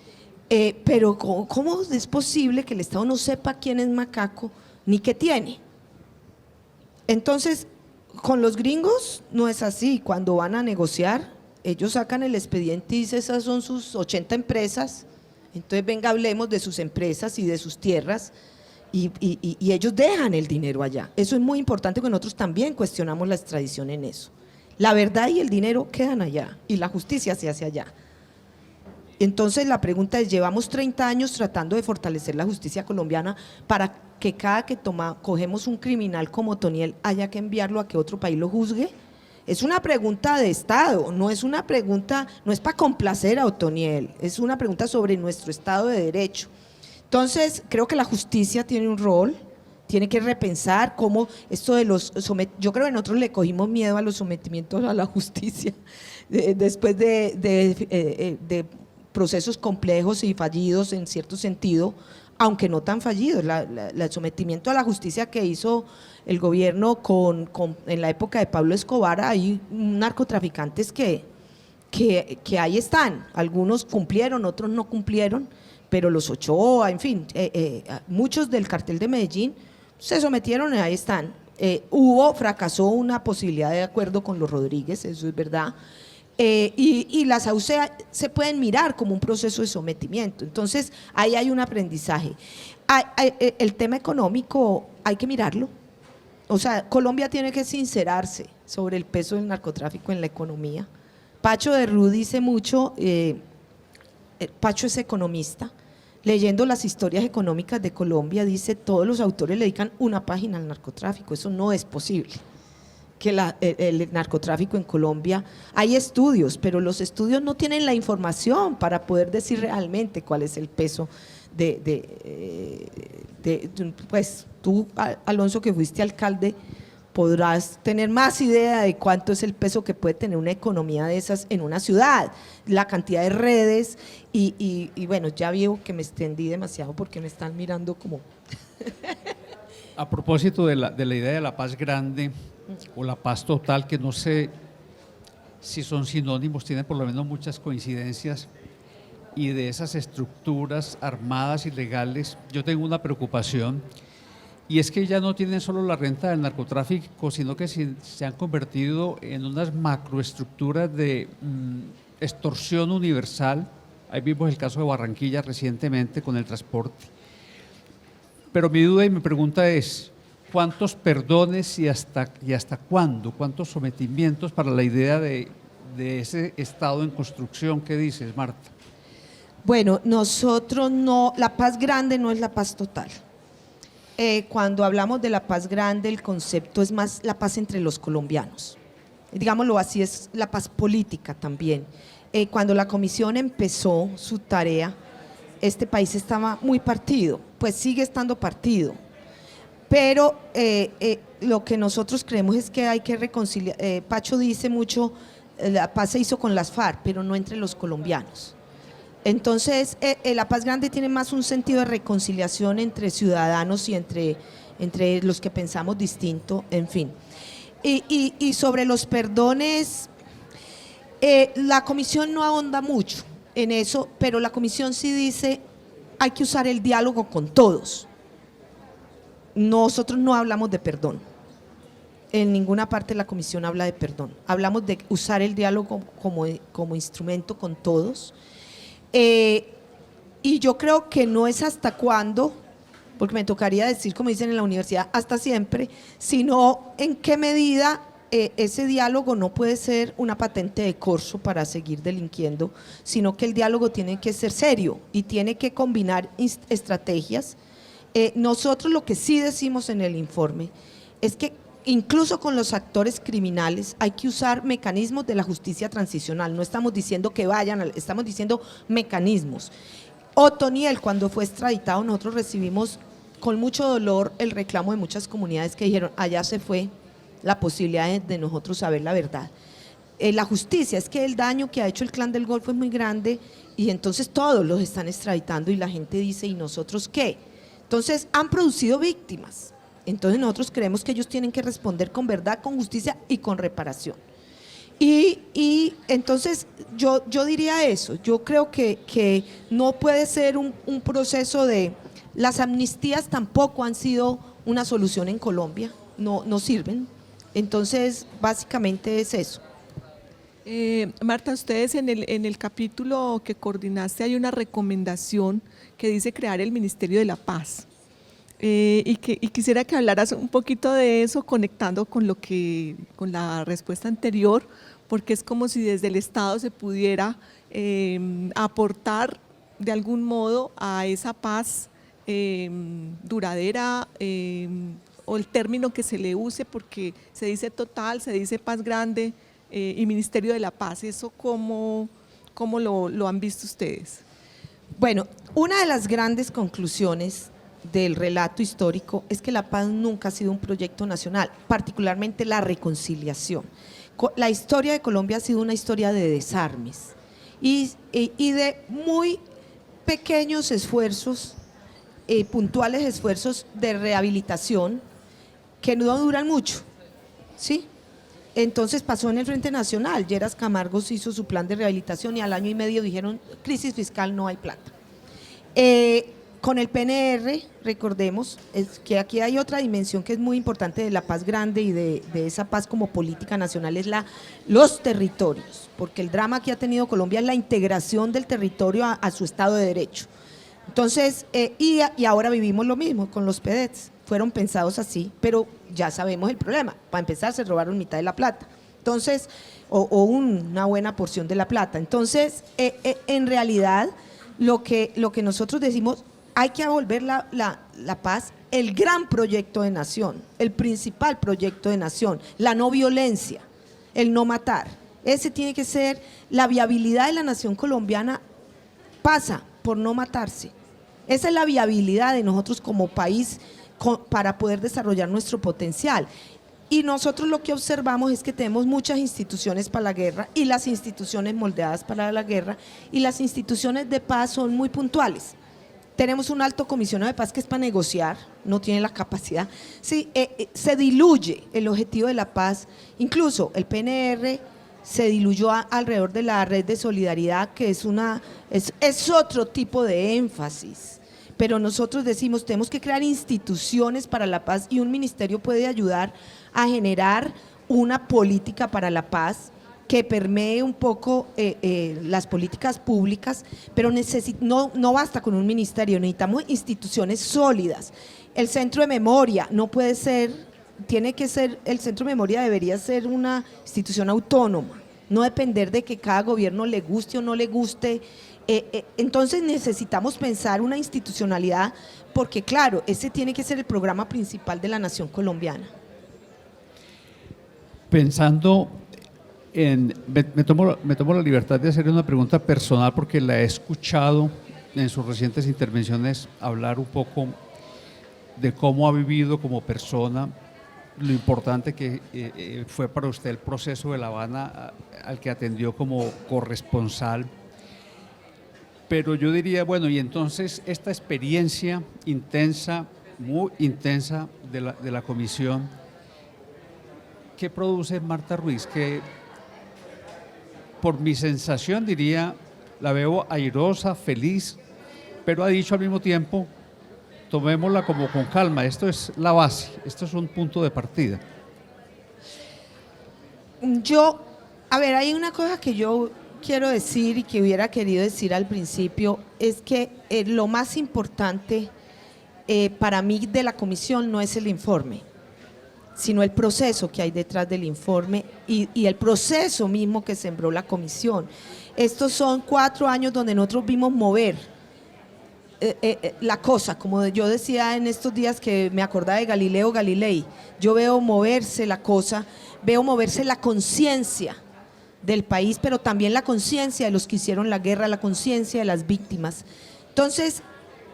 Pero ¿cómo es posible que el Estado no sepa quién es Macaco ni qué tiene? Entonces, con los gringos no es así. Cuando van a negociar, ellos sacan el expediente y dicen: esas son sus 80 empresas, entonces venga, hablemos de sus empresas y de sus tierras, y ellos dejan el dinero allá. Eso es muy importante, porque nosotros también cuestionamos la extradición en eso. La verdad y el dinero quedan allá, y la justicia se hace allá. Entonces la pregunta es: llevamos 30 años tratando de fortalecer la justicia colombiana para que cada que cogemos un criminal como Otoniel haya que enviarlo a que otro país lo juzgue. Es una pregunta de Estado, no es una pregunta, no es para complacer a Otoniel, es una pregunta sobre nuestro Estado de Derecho. Entonces creo que la justicia tiene un rol, tiene que repensar cómo esto de yo creo que nosotros le cogimos miedo a los sometimientos a la justicia después de procesos complejos y fallidos en cierto sentido, aunque no tan fallidos. El sometimiento a la justicia que hizo el gobierno en la época de Pablo Escobar, hay narcotraficantes que ahí están, algunos cumplieron, otros no cumplieron, pero los Ochoa, en fin, muchos del cartel de Medellín se sometieron y ahí están. Fracasó una posibilidad de acuerdo con los Rodríguez, eso es verdad, y las AUC se pueden mirar como un proceso de sometimiento. Entonces ahí hay un aprendizaje. El tema económico hay que mirarlo, o sea, Colombia tiene que sincerarse sobre el peso del narcotráfico en la economía. Pacho de Rú dice mucho, Pacho es economista, leyendo las historias económicas de Colombia, dice, todos los autores le dedican una página al narcotráfico, eso no es posible, que el narcotráfico en Colombia, hay estudios, pero los estudios no tienen la información para poder decir realmente cuál es el peso pues tú, Alonso, que fuiste alcalde, podrás tener más idea de cuánto es el peso que puede tener una economía de esas en una ciudad, la cantidad de redes y bueno, ya veo que me extendí demasiado porque me están mirando como… A propósito de la idea de la paz grande o la paz total, que no sé si son sinónimos, tienen por lo menos muchas coincidencias, y de esas estructuras armadas y legales, yo tengo una preocupación. Y es que ya no tienen solo la renta del narcotráfico, sino que se han convertido en unas macroestructuras de extorsión universal. Ahí vimos el caso de Barranquilla recientemente con el transporte. Pero mi duda y mi pregunta es, ¿cuántos perdones y hasta cuándo? ¿Cuántos sometimientos para la idea de ese Estado en construcción? ¿Qué dices, Marta? Bueno, nosotros no, la paz grande no es la paz total. Cuando hablamos de la paz grande, el concepto es más la paz entre los colombianos. Digámoslo así, es la paz política también. Cuando la comisión empezó su tarea, este país estaba muy partido, pues sigue estando partido. Pero lo que nosotros creemos es que hay que reconciliar. Pacho dice mucho, la paz se hizo con las FARC, pero no entre los colombianos. Entonces, la paz grande tiene más un sentido de reconciliación entre ciudadanos y entre los que pensamos distinto, en fin. Y sobre los perdones, la comisión no ahonda mucho en eso, pero la comisión sí dice hay que usar el diálogo con todos. Nosotros no hablamos de perdón. En ninguna parte de la comisión habla de perdón. Hablamos de usar el diálogo como instrumento con todos. Y yo creo que no es hasta cuándo, porque me tocaría decir, como dicen en la universidad, hasta siempre, sino en qué medida ese diálogo no puede ser una patente de corso para seguir delinquiendo, sino que el diálogo tiene que ser serio y tiene que combinar estrategias. Nosotros lo que sí decimos en el informe es que incluso con los actores criminales hay que usar mecanismos de la justicia transicional, no estamos diciendo que vayan, estamos diciendo mecanismos. Otoniel, cuando fue extraditado, nosotros recibimos con mucho dolor el reclamo de muchas comunidades que dijeron, allá se fue la posibilidad de nosotros saber la verdad. La justicia, es que el daño que ha hecho el Clan del Golfo es muy grande y entonces todos los están extraditando y la gente dice, ¿y nosotros qué? Entonces han producido víctimas. Entonces nosotros creemos que ellos tienen que responder con verdad, con justicia y con reparación. Y entonces yo diría eso, yo creo que no puede ser un proceso de… Las amnistías tampoco han sido una solución en Colombia, no sirven. Entonces básicamente es eso. Marta, ustedes en el capítulo que coordinaste hay una recomendación que dice crear el Ministerio de la Paz. Y quisiera que hablaras un poquito de eso, conectando con la respuesta anterior, porque es como si desde el Estado se pudiera aportar de algún modo a esa paz duradera, o el término que se le use, porque se dice total, se dice paz grande y Ministerio de la Paz. ¿Eso cómo lo han visto ustedes? Bueno, una de las grandes conclusiones del relato histórico es que la paz nunca ha sido un proyecto nacional, particularmente la reconciliación. La historia de Colombia ha sido una historia de desarmes y de muy pequeños esfuerzos, puntuales esfuerzos de rehabilitación que no duran mucho, ¿sí? Entonces pasó en el Frente Nacional, Lleras Camargo hizo su plan de rehabilitación y al año y medio dijeron, crisis fiscal, no hay plata. Con el PNR, recordemos, es que aquí hay otra dimensión que es muy importante de la paz grande y de esa paz como política nacional, es los territorios, porque el drama que ha tenido Colombia es la integración del territorio a su Estado de Derecho. Entonces, y ahora vivimos lo mismo con los PEDETs, fueron pensados así, pero ya sabemos el problema. Para empezar, se robaron mitad de la plata, entonces, o una buena porción de la plata. Entonces, en realidad, lo que nosotros decimos, hay que volver la paz el gran proyecto de nación, el principal proyecto de nación, la no violencia, el no matar. Ese tiene que ser, la viabilidad de la nación colombiana pasa por no matarse. Esa es la viabilidad de nosotros como país para poder desarrollar nuestro potencial. Y nosotros lo que observamos es que tenemos muchas instituciones para la guerra y las instituciones moldeadas para la guerra y las instituciones de paz son muy puntuales. Tenemos un alto comisionado de paz que es para negociar, no tiene la capacidad. Sí, se diluye el objetivo de la paz, incluso el PNR se diluyó alrededor de la red de solidaridad, que es otro tipo de énfasis. Pero nosotros decimos, tenemos que crear instituciones para la paz y un ministerio puede ayudar a generar una política para la paz que permee un poco las políticas públicas, pero no basta con un ministerio, necesitamos instituciones sólidas. El centro de memoria no puede ser, tiene que ser, el centro de memoria debería ser una institución autónoma, no depender de que cada gobierno le guste o no le guste. Entonces necesitamos pensar una institucionalidad porque claro, ese tiene que ser el programa principal de la nación colombiana. Pensando me tomo la libertad de hacer una pregunta personal porque la he escuchado en sus recientes intervenciones hablar un poco de cómo ha vivido como persona, lo importante que fue para usted el proceso de La Habana al que atendió como corresponsal. Pero yo diría, bueno, y entonces esta experiencia intensa, muy intensa de la comisión, ¿qué produce Marta Ruiz? Que por mi sensación diría, la veo airosa, feliz, pero ha dicho al mismo tiempo, tomémosla como con calma, esto es la base, esto es un punto de partida. A ver, hay una cosa que yo quiero decir y que hubiera querido decir al principio, es que lo más importante para mí de la comisión no es el informe, sino el proceso que hay detrás del informe y el proceso mismo que sembró la comisión. Estos son 4 años donde nosotros vimos mover la cosa, como yo decía en estos días que me acordaba de Galileo Galilei, yo veo moverse la cosa, veo moverse la conciencia del país, pero también la conciencia de los que hicieron la guerra, la conciencia de las víctimas. Entonces,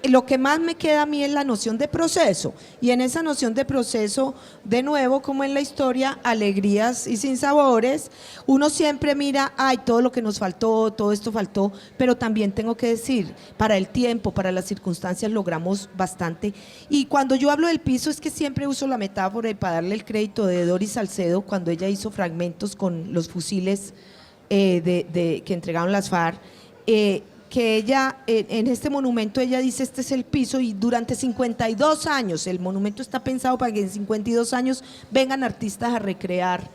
lo que más me queda a mí es la noción de proceso, y en esa noción de proceso, de nuevo, como en la historia, alegrías y sinsabores, uno siempre mira, ay, todo lo que nos faltó, todo esto faltó, pero también tengo que decir, para el tiempo, para las circunstancias logramos bastante, y cuando yo hablo del piso es que siempre uso la metáfora y para darle el crédito de Doris Salcedo, cuando ella hizo fragmentos con los fusiles que entregaron las FARC, que ella, en este monumento, ella dice, este es el piso, y durante 52 años, el monumento está pensado para que en 52 años vengan artistas a recrear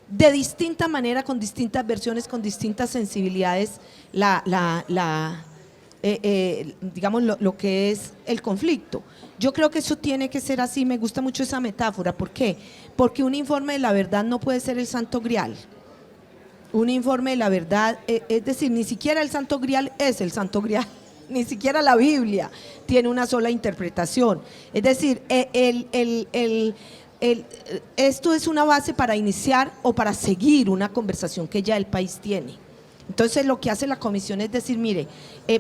de distinta manera, con distintas versiones, con distintas sensibilidades, digamos, lo que es el conflicto. Yo creo que eso tiene que ser así, me gusta mucho esa metáfora. ¿Por qué? Porque un informe de la verdad no puede ser el santo grial. Un informe de la verdad, es decir, ni siquiera el Santo Grial es el Santo Grial, ni siquiera la Biblia tiene una sola interpretación. Es decir, esto es una base para iniciar o para seguir una conversación que ya el país tiene. Entonces lo que hace la comisión es decir, mire,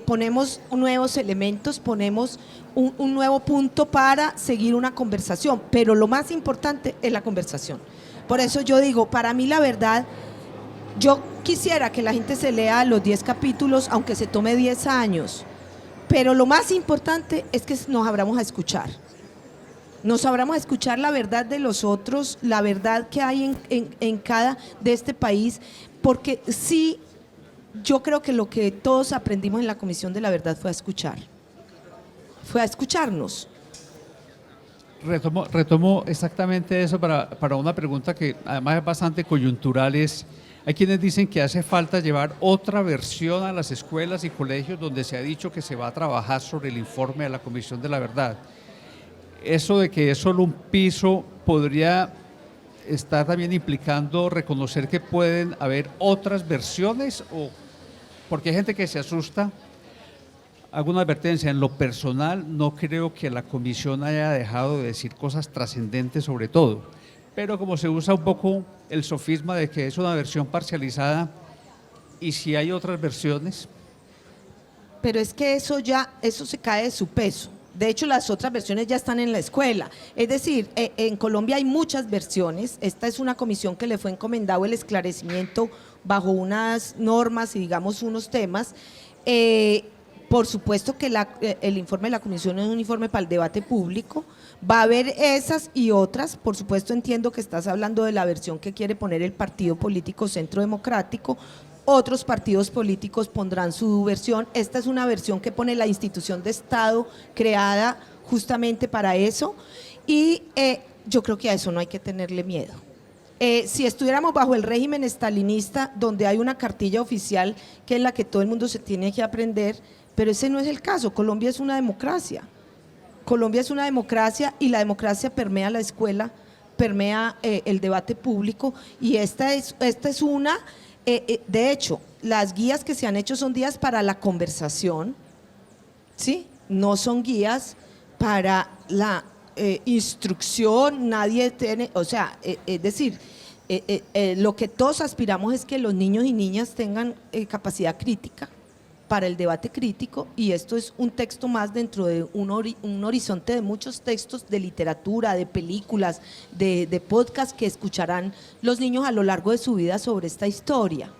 ponemos nuevos elementos, ponemos un nuevo punto para seguir una conversación, pero lo más importante es la conversación. Por eso yo digo, para mí la verdad, yo quisiera que la gente se lea los 10 capítulos, aunque se tome 10 años, pero lo más importante es que nos abramos a escuchar. Nos abramos a escuchar la verdad de los otros, la verdad que hay en cada de este país, porque sí, yo creo que lo que todos aprendimos en la Comisión de la Verdad fue a escuchar, fue a escucharnos. Retomo exactamente eso para una pregunta que además es bastante coyuntural. Hay quienes dicen que hace falta llevar otra versión a las escuelas y colegios donde se ha dicho que se va a trabajar sobre el informe de la Comisión de la Verdad. Eso de que es solo un piso podría estar también implicando reconocer que pueden haber otras versiones, o porque hay gente que se asusta. Hago una advertencia, en lo personal no creo que la comisión haya dejado de decir cosas trascendentes sobre todo, pero como se usa un poco el sofisma de que es una versión parcializada, y si hay otras versiones. Pero es que eso se cae de su peso. De hecho, las otras versiones ya están en la escuela. Es decir, en Colombia hay muchas versiones. Esta es una comisión que le fue encomendado el esclarecimiento bajo unas normas y digamos unos temas. Por supuesto que el informe de la comisión es un informe para el debate público. Va a haber esas y otras. Por supuesto entiendo que estás hablando de la versión que quiere poner el partido político Centro Democrático. Otros partidos políticos pondrán su versión. Esta es una versión que pone la institución de Estado creada justamente para eso, y yo creo que a eso no hay que tenerle miedo. Si estuviéramos bajo el régimen estalinista, donde hay una cartilla oficial que es la que todo el mundo se tiene que aprender, pero ese no es el caso. Colombia es una democracia. Colombia es una democracia y la democracia permea la escuela, permea el debate público, y esta es una… de hecho, las guías que se han hecho son guías para la conversación, ¿sí? No son guías para la instrucción, nadie tiene, o sea, es decir, lo que todos aspiramos es que los niños y niñas tengan capacidad crítica para el debate crítico, y esto es un texto más dentro de un horizonte de muchos textos de literatura, de películas, de podcast que escucharán los niños a lo largo de su vida sobre esta historia.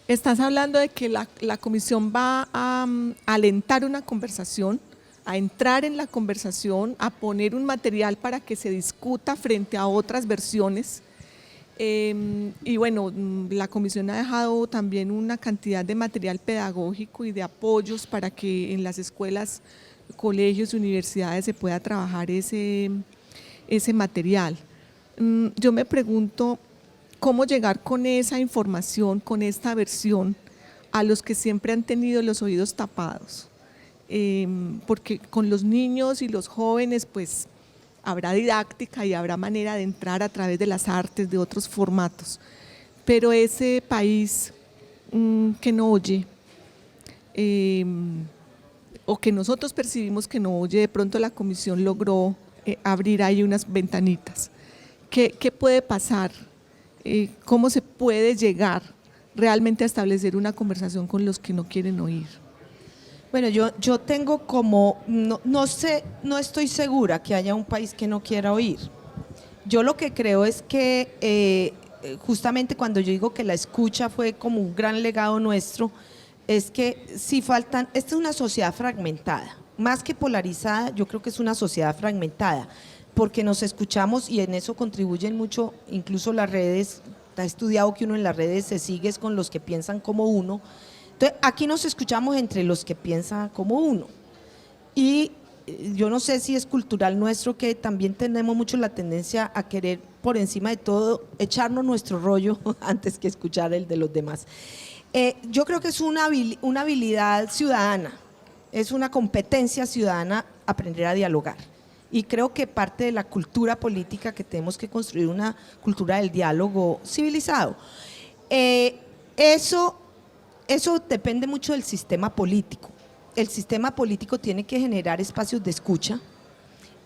Estás hablando de que la comisión va a alentar una conversación, a entrar en la conversación, a poner un material para que se discuta frente a otras versiones. Y bueno, la comisión ha dejado también una cantidad de material pedagógico y de apoyos para que en las escuelas, colegios y universidades se pueda trabajar ese material. Yo me pregunto cómo llegar con esa información, con esta versión, a los que siempre han tenido los oídos tapados, porque con los niños y los jóvenes pues habrá didáctica y habrá manera de entrar a través de las artes, de otros formatos, pero ese país que no oye, o que nosotros percibimos que no oye, de pronto la comisión logró abrir ahí unas ventanitas. ¿Qué puede pasar? ¿Cómo se puede llegar realmente a establecer una conversación con los que no quieren oír? Bueno, yo tengo como, no sé, no estoy segura que haya un país que no quiera oír. Yo lo que creo es que justamente cuando yo digo que la escucha fue como un gran legado nuestro, es que si faltan, esta es una sociedad fragmentada, más que polarizada, yo creo que es una sociedad fragmentada, porque nos escuchamos y en eso contribuyen mucho, incluso las redes. Está estudiado que uno en las redes se sigue con los que piensan como uno. Entonces, aquí nos escuchamos entre los que piensan como uno, y yo no sé si es cultural nuestro que también tenemos mucho la tendencia a querer por encima de todo echarnos nuestro rollo antes que escuchar el de los demás. Yo creo que es una habilidad ciudadana, es una competencia ciudadana aprender a dialogar, y creo que parte de la cultura política que tenemos que construir, una cultura del diálogo civilizado. Eso depende mucho del sistema político. El sistema político tiene que generar espacios de escucha.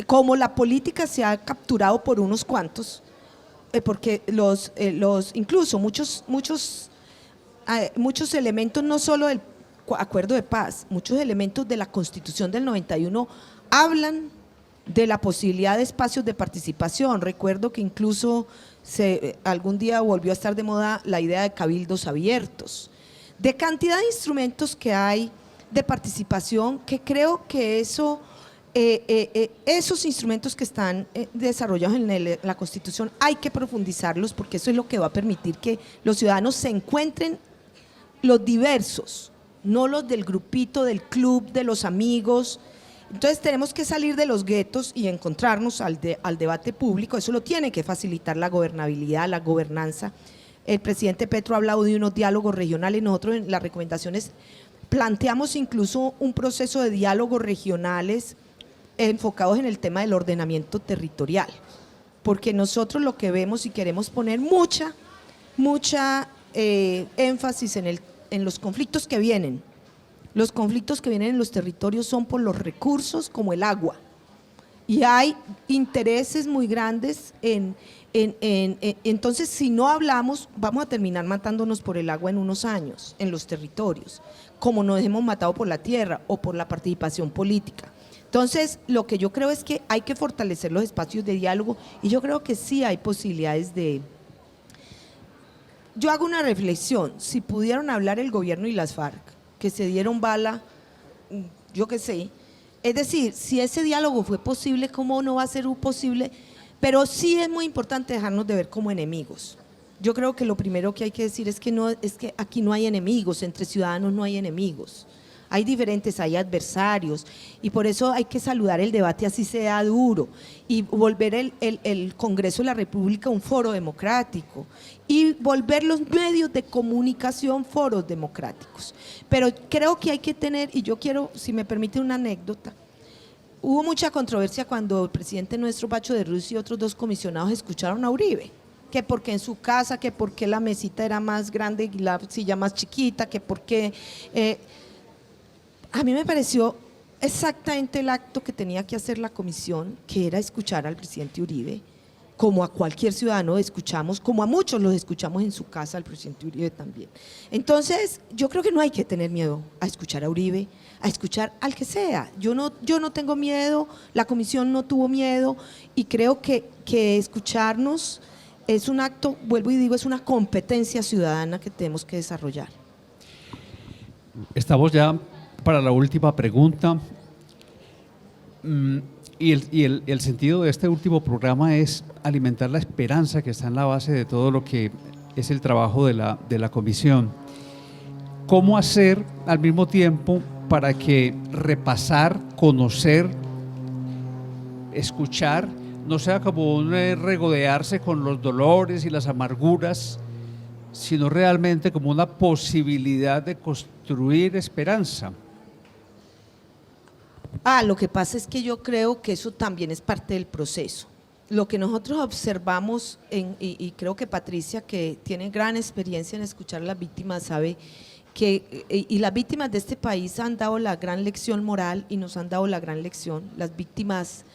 Como la política se ha capturado por unos cuantos, porque incluso muchos elementos, no solo del acuerdo de paz, muchos elementos de la Constitución del 91 hablan de la posibilidad de espacios de participación. Recuerdo que incluso algún día volvió a estar de moda la idea de cabildos abiertos, de cantidad de instrumentos que hay de participación, que creo que esos instrumentos que están desarrollados en la Constitución hay que profundizarlos, porque eso es lo que va a permitir que los ciudadanos se encuentren los diversos, no los del grupito, del club, de los amigos. Entonces tenemos que salir de los guetos y encontrarnos al debate público. Eso lo tiene que facilitar la gobernabilidad, la gobernanza. El presidente Petro ha hablado de unos diálogos regionales. Nosotros en las recomendaciones planteamos incluso un proceso de diálogos regionales enfocados en el tema del ordenamiento territorial, porque nosotros lo que vemos y queremos poner mucha énfasis en los conflictos que vienen. Los conflictos que vienen en los territorios son por los recursos como el agua, y hay intereses muy grandes entonces si no hablamos vamos a terminar matándonos por el agua en unos años en los territorios, como nos hemos matado por la tierra o por la participación política. Entonces lo que yo creo es que hay que fortalecer los espacios de diálogo, y yo creo que sí hay posibilidades de… Yo hago una reflexión, si pudieron hablar el gobierno y las FARC, que se dieron bala, yo qué sé, es decir, si ese diálogo fue posible, ¿cómo no va a ser posible? Pero sí es muy importante dejarnos de ver como enemigos. Yo creo que lo primero que hay que decir es que aquí no hay enemigos, entre ciudadanos no hay enemigos, hay diferentes, hay adversarios, y por eso hay que saludar el debate así sea duro, y volver el Congreso de la República un foro democrático, y volver los medios de comunicación foros democráticos. Pero creo que hay que tener, y yo quiero, si me permite una anécdota, hubo mucha controversia cuando el presidente nuestro, Pacho de Ruz, y otros dos comisionados escucharon a Uribe, que porque en su casa, que porque la mesita era más grande y la silla más chiquita, que porque… a mí me pareció exactamente el acto que tenía que hacer la comisión, que era escuchar al presidente Uribe, como a cualquier ciudadano escuchamos, como a muchos los escuchamos en su casa, al presidente Uribe también. Entonces, yo creo que no hay que tener miedo a escuchar a Uribe, a escuchar al que sea. Yo no tengo miedo, la comisión no tuvo miedo, y creo que escucharnos es un acto, vuelvo y digo, es una competencia ciudadana que tenemos que desarrollar. Estamos ya para la última pregunta, y el sentido de este último programa es alimentar la esperanza que está en la base de todo lo que es el trabajo de la comisión. ¿Cómo hacer al mismo tiempo para que repasar, conocer, escuchar, no sea como un regodearse con los dolores y las amarguras, sino realmente como una posibilidad de construir esperanza? Lo que pasa es que yo creo que eso también es parte del proceso. Lo que nosotros observamos, y creo que Patricia, que tiene gran experiencia en escuchar a las víctimas, sabe que y las víctimas de este país han dado la gran lección moral y nos han dado la gran lección. Las víctimas,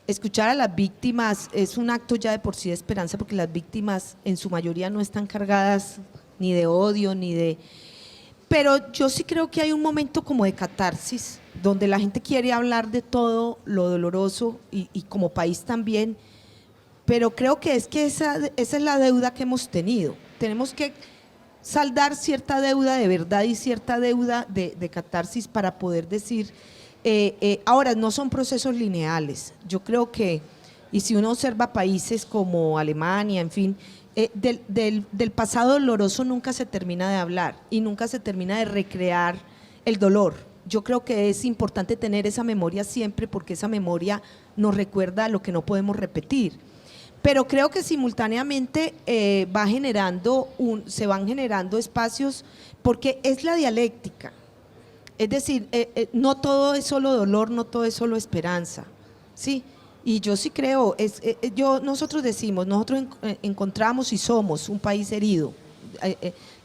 escuchar a las víctimas es un acto ya de por sí de esperanza, porque las víctimas en su mayoría no están cargadas ni de odio, ni de… Pero yo sí creo que hay un momento como de catarsis, donde la gente quiere hablar de todo lo doloroso, y como país también, pero creo que esa es la deuda que hemos tenido. Tenemos que saldar cierta deuda de verdad y cierta deuda de catarsis para poder decir… ahora, no son procesos lineales. Yo creo que, y si uno observa países como Alemania, en fin… del pasado doloroso nunca se termina de hablar y nunca se termina de recrear el dolor. Yo creo que es importante tener esa memoria siempre, porque esa memoria nos recuerda lo que no podemos repetir. Pero creo que simultáneamente se van generando espacios, porque es la dialéctica. Es decir, no todo es solo dolor, no todo es solo esperanza, ¿sí? Y yo sí creo, nosotros decimos, nosotros encontramos y somos un país herido.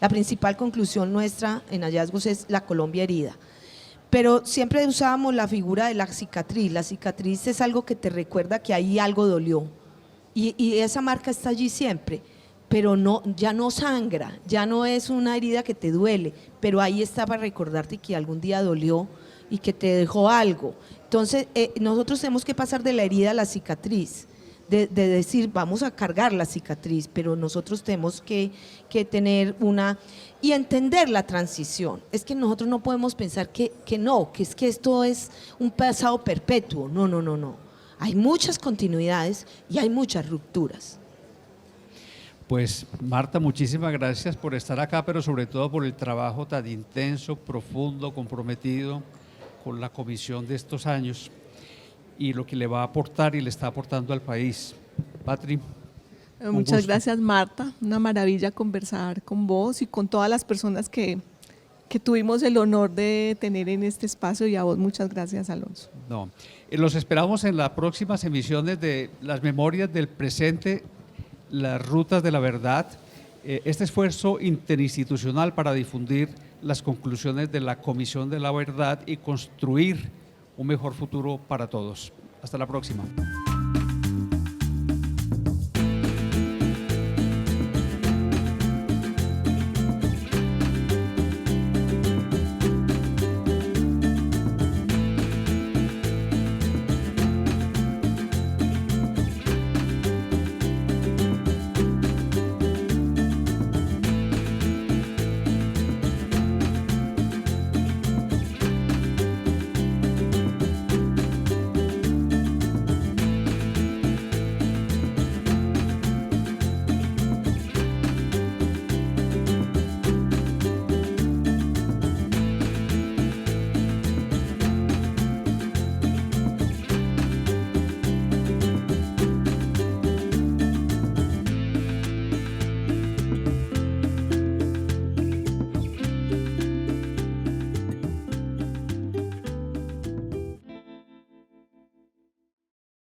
La principal conclusión nuestra en hallazgos es la Colombia herida. Pero siempre usábamos la figura de la cicatriz. La cicatriz es algo que te recuerda que ahí algo dolió. y esa marca está allí siempre, pero no, ya no sangra, ya no es una herida que te duele, pero ahí está para recordarte que algún día dolió y que te dejó algo. Entonces, nosotros tenemos que pasar de la herida a la cicatriz, de decir, vamos a cargar la cicatriz, pero nosotros tenemos que tener y entender la transición. Es que nosotros no podemos pensar que es que esto es un pasado perpetuo. No, no, no, no. Hay muchas continuidades y hay muchas rupturas. Pues Marta, muchísimas gracias por estar acá, pero sobre todo por el trabajo tan intenso, profundo, comprometido con la comisión de estos años y lo que le va a aportar y le está aportando al país. Patri. Muchas gracias, Marta. Una maravilla conversar con vos y con todas las personas que tuvimos el honor de tener en este espacio, y a vos muchas gracias, Alonso. No, los esperamos en las próximas emisiones de Las Memorias del Presente, las Rutas de la Verdad, este esfuerzo interinstitucional para difundir las conclusiones de la Comisión de la Verdad y construir un mejor futuro para todos. Hasta la próxima.